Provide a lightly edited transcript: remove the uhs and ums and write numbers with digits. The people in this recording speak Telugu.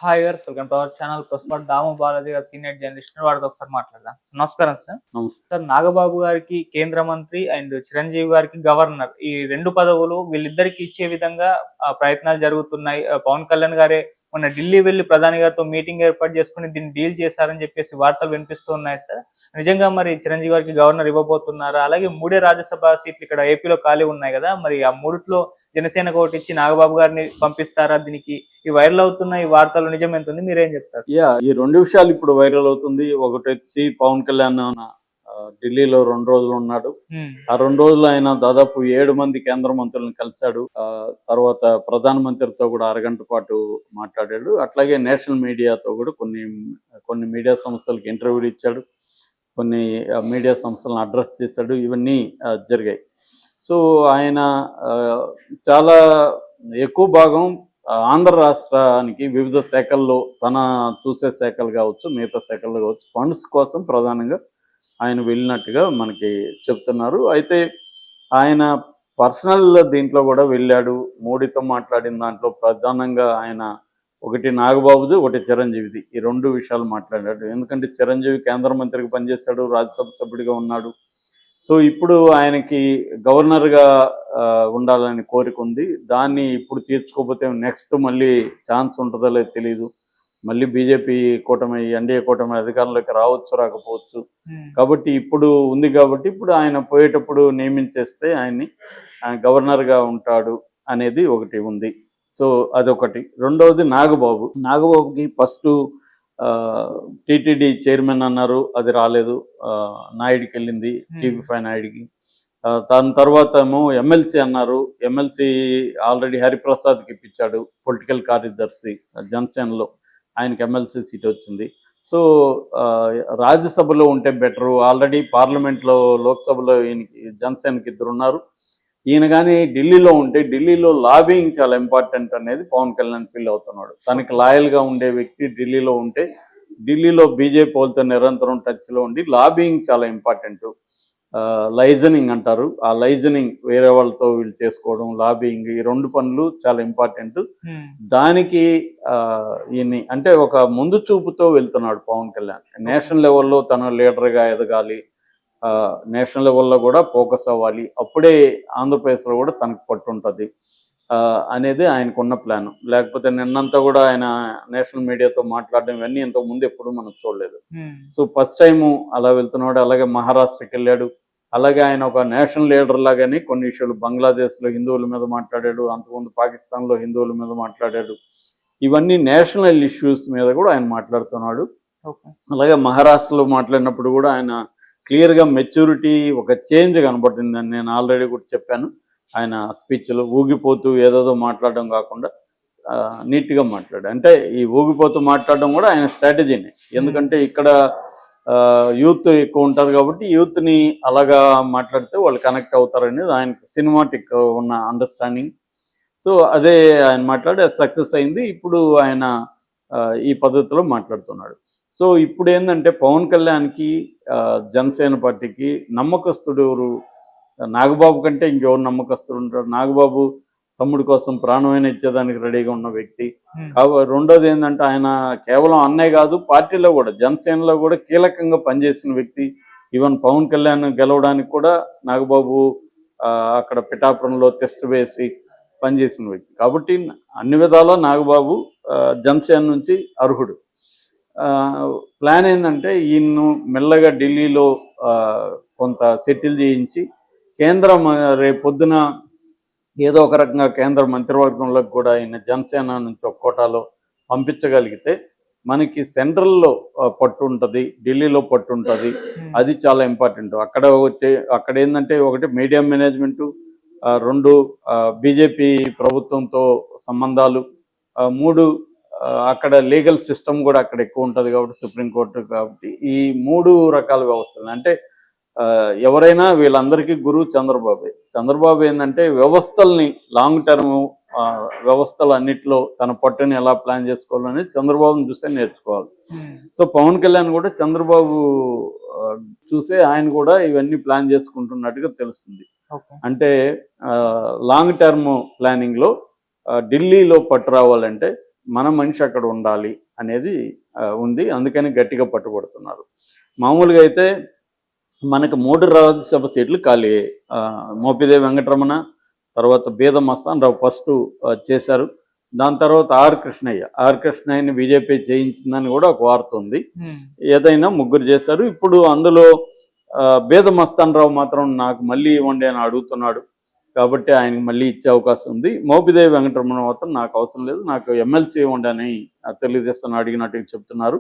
హాయ్ గారు, వెల్కమ్ టు అవర్ ఛానల్. ప్రస్తుతం దాము బాలాజీ గారు సీనియర్ జర్నలిస్ట్, వాడితో ఒకసారి మాట్లాడదాం. నమస్కారం సార్. నమస్తే. సార్, నాగబాబు గారికి కేంద్ర మంత్రి అండ్ చిరంజీవి గారికి గవర్నర్, ఈ రెండు పదవులు వీళ్ళిద్దరికి ఇచ్చే విధంగా ప్రయత్నాలు జరుగుతున్నాయి. పవన్ కళ్యాణ్ గారే మొన్న ఢిల్లీ వెళ్లి ప్రధాని గారితో మీటింగ్ ఏర్పాటు చేసుకుని దీన్ని డీల్ చేశారని చెప్పేసి వార్తలు వినిపిస్తూ ఉన్నాయి సార్. నిజంగా మరి చిరంజీవి గారికి గవర్నర్ ఇవ్వబోతున్నారా? అలాగే మూడే రాజ్యసభ సీట్లు ఇక్కడ ఏపీలో ఖాళీ ఉన్నాయి కదా, మరి ఆ మూడిట్లో జనసేనకు ఒకటి ఇచ్చి నాగబాబు గారిని పంపిస్తారా? దీనికి ఈ వైరల్ అవుతున్న ఈ వార్తలు నిజం ఎంత ఉంది, మీరేం చెప్తారు? ఈ రెండు విషయాలు ఇప్పుడు వైరల్ అవుతుంది. ఒకటి వచ్చి పవన్ కళ్యాణ్ ఢిల్లీలో 2 రోజులు ఉన్నాడు. ఆ 2 రోజులు ఆయన దాదాపు 7 మంది కేంద్ర మంత్రులను కలిశాడు. తర్వాత ప్రధానమంత్రితో కూడా అరగంట పాటు మాట్లాడాడు. అట్లాగే నేషనల్ మీడియాతో కూడా కొన్ని మీడియా సంస్థలకు ఇంటర్వ్యూలు ఇచ్చాడు. కొన్ని మీడియా సంస్థలను అడ్రస్ చేశాడు. ఇవన్నీ జరిగాయి. సో ఆయన చాలా ఎక్కువ భాగం ఆంధ్ర రాష్ట్రానికి వివిధ శాఖల్లో, తన చూసే శాఖలు కావచ్చు, మిగతా శాఖలు కావచ్చు, ఫండ్స్ కోసం ప్రధానంగా ఆయన వెళ్ళినట్టుగా మనకి చెప్తున్నారు. అయితే ఆయన పర్సనల్ దీంట్లో కూడా వెళ్ళాడు. మోడీతో మాట్లాడిన దాంట్లో ప్రధానంగా ఆయన ఒకటి నాగబాబుది, ఒకటి చిరంజీవిది, ఈ 2 విషయాలు మాట్లాడాడు. ఎందుకంటే చిరంజీవి కేంద్ర మంత్రికి పనిచేశాడు, రాజ్యసభ సభ్యుడిగా ఉన్నాడు. సో ఇప్పుడు ఆయనకి గవర్నర్గా ఉండాలని కోరిక ఉంది. దాన్ని ఇప్పుడు తీర్చుకోకపోతే నెక్స్ట్ మళ్ళీ ఛాన్స్ ఉంటుందో లేదో తెలియదు. మళ్ళీ బీజేపీ కూటమి, ఎన్డీఏ కూటమి అధికారంలోకి రావచ్చు, రాకపోవచ్చు. కాబట్టి ఇప్పుడు ఉంది. కాబట్టి ఇప్పుడు ఆయన పోయేటప్పుడు నియమించేస్తే ఆయన్ని గవర్నర్గా ఉంటాడు అనేది ఒకటి ఉంది. సో అదొకటి. రెండవది నాగబాబుకి ఫస్ట్ టీటీడీ చైర్మన్ అన్నారు, అది రాలేదు. నాయుడికి వెళ్ళింది, టీవీ5 నాయుడికి. దాని తర్వాత ఏమో ఎమ్మెల్సీ అన్నారు. ఎమ్మెల్సీ ఆల్రెడీ హరిప్రసాద్కి ఇప్పించాడు, పొలిటికల్ కార్యదర్శి జనసేనలో. ఆయనకి ఎమ్మెల్సీ సీట్ వచ్చింది. సో రాజ్యసభలో ఉంటే బెటరు. ఆల్రెడీ పార్లమెంట్లో, లోక్సభలో ఈయనకి జనసేనకి 2 ఉన్నారు. ఈయన కానీ ఢిల్లీలో ఉంటే, ఢిల్లీలో లాబింగ్ చాలా ఇంపార్టెంట్ అనేది పవన్ కళ్యాణ్ ఫీల్ అవుతున్నాడు. తనకి లాయల్గా ఉండే వ్యక్తి ఢిల్లీలో ఉంటే, ఢిల్లీలో బీజేపీ వాళ్ళతో నిరంతరం టచ్లో ఉండి లాబింగ్ చాలా ఇంపార్టెంట్. లైజనింగ్ అంటారు. ఆ లైజనింగ్ వేరే వాళ్ళతో వీళ్ళు చేసుకోవడం, లాబింగ్, ఈ 2 పనులు చాలా ఇంపార్టెంట్. దానికి ఈయన్ని అంటే ఒక ముందు చూపుతో వెళ్తున్నాడు పవన్ కళ్యాణ్. నేషనల్ లెవెల్లో తన లీడర్గా ఎదగాలి, నేషనల్ లెవెల్లో కూడా ఫోకస్ అవ్వాలి, అప్పుడే ఆంధ్రప్రదేశ్లో కూడా తనకు పట్టుంటుంది అనేది ఆయనకున్న ప్లాన్. లేకపోతే నిన్నంతా కూడా ఆయన నేషనల్ మీడియాతో మాట్లాడడం ఇవన్నీ ఇంతకుముందు ఎప్పుడు మనం చూడలేదు. సో ఫస్ట్ టైము అలా వెళ్తున్నాడు. అలాగే మహారాష్ట్రకి వెళ్ళాడు. అలాగే ఆయన ఒక నేషనల్ లీడర్ లాగానే కొన్ని విషయాలు, బంగ్లాదేశ్లో హిందువుల మీద మాట్లాడాడు, అంతకుముందు పాకిస్తాన్లో హిందువుల మీద మాట్లాడాడు. ఇవన్నీ నేషనల్ ఇష్యూస్ మీద కూడా ఆయన మాట్లాడుతున్నాడు. అలాగే మహారాష్ట్రలో మాట్లాడినప్పుడు కూడా ఆయన క్లియర్గా మెచ్యూరిటీ, ఒక చేంజ్ కనబడుతుందని నేను ఆల్రెడీ కూడా చెప్పాను. ఆయన స్పీచ్లో ఊగిపోతూ ఏదేదో మాట్లాడడం కాకుండా నీట్గా మాట్లాడాడు. అంటే ఈ ఊగిపోతూ మాట్లాడడం కూడా ఆయన స్ట్రాటజీనే. ఎందుకంటే ఇక్కడ యూత్ ఎక్కువ ఉంటారు కాబట్టి యూత్ని అలాగా మాట్లాడితే వాళ్ళు కనెక్ట్ అవుతారనేది ఆయనకు సినిమాటిక్ ఉన్న అండర్స్టాండింగ్. సో అదే ఆయన మాట్లాడి సక్సెస్ అయింది. ఇప్పుడు ఆయన ఈ పద్ధతిలో మాట్లాడుతున్నాడు. సో ఇప్పుడు ఏంటంటే పవన్ కళ్యాణ్కి, జనసేన పార్టీకి నమ్మకస్తుడు ఎవరు? నాగబాబు కంటే ఇంకెవరు నమ్మకస్తుడు ఉంటారు? నాగబాబు తమ్ముడి కోసం ప్రాణమైన ఇచ్చేదానికి రెడీగా ఉన్న వ్యక్తి. రెండోది ఏంటంటే ఆయన కేవలం అన్నయ్య కాదు, పార్టీలో కూడా, జనసేనలో కూడా కీలకంగా పనిచేసిన వ్యక్తి. ఈవెన్ పవన్ కళ్యాణ్ గెలవడానికి కూడా నాగబాబు అక్కడ పిఠాపురంలో టెస్ట్ వేసి పనిచేసిన వ్యక్తి. కాబట్టి అన్ని విధాలా నాగబాబు జనసేన నుంచి అర్హుడు. ప్లాన్ ఏంటంటే ఈయన్ను మెల్లగా ఢిల్లీలో కొంత సెటిల్ చేయించి కేంద్రం రేపు పొద్దున ఏదో ఒక రకంగా కేంద్ర మంత్రివర్గంలోకి కూడా ఆయన జనసేన నుంచి ఒక కోటాలో పంపించగలిగితే మనకి సెంట్రల్లో పట్టు ఉంటుంది, ఢిల్లీలో పట్టు ఉంటుంది. అది చాలా ఇంపార్టెంట్. అక్కడ ఏంటంటే ఒకటి మీడియా మేనేజ్మెంటు, 2 బీజేపీ ప్రభుత్వంతో సంబంధాలు, 3 అక్కడ లీగల్ సిస్టమ్ కూడా అక్కడ ఎక్కువ ఉంటుంది కాబట్టి, సుప్రీంకోర్టు కాబట్టి, ఈ 3 రకాల వ్యవస్థలు. అంటే ఎవరైనా వీళ్ళందరికీ గురువు చంద్రబాబు ఏంటంటే వ్యవస్థల్ని, లాంగ్ టర్మ్ వ్యవస్థలు అన్నిట్లో తన పట్టుని ఎలా ప్లాన్ చేసుకోవాలనేది చంద్రబాబుని చూసే నేర్చుకోవాలి. సో పవన్ కళ్యాణ్ కూడా చంద్రబాబు చూసే ఆయన కూడా ఇవన్నీ ప్లాన్ చేసుకుంటున్నట్టుగా తెలుస్తుంది. అంటే లాంగ్ టర్మ్ ప్లానింగ్లో ఢిల్లీలో పట్టు రావాలంటే మన మనిషి అక్కడ ఉండాలి అనేది ఉంది. అందుకని గట్టిగా పట్టుబడుతున్నారు. మామూలుగా అయితే మనకు 3 రాజ్యసభ సీట్లు ఖాళీ అయ్యాయి. మోపిదేవి వెంకటరమణ, తర్వాత బీద మస్తాన్ రావు ఫస్ట్ చేశారు. దాని తర్వాత ఆర్ కృష్ణయ్యని బీజేపీ జయించిందని కూడా ఒక వార్త ఉంది. ఏదైనా ముగ్గురు చేశారు. ఇప్పుడు అందులో బీద మస్తాన్ రావు మాత్రం నాకు మళ్ళీ ఇవ్వండి అని అడుగుతున్నాడు. కాబట్టి ఆయనకు మళ్ళీ ఇచ్చే అవకాశం ఉంది. మోపిదేవి వెంకటరమణ మాత్రం నాకు అవసరం లేదు, నాకు ఎమ్మెల్సీ ఇవ్వండి అని తెలుగుదేశం అడిగినట్టు చెప్తున్నారు.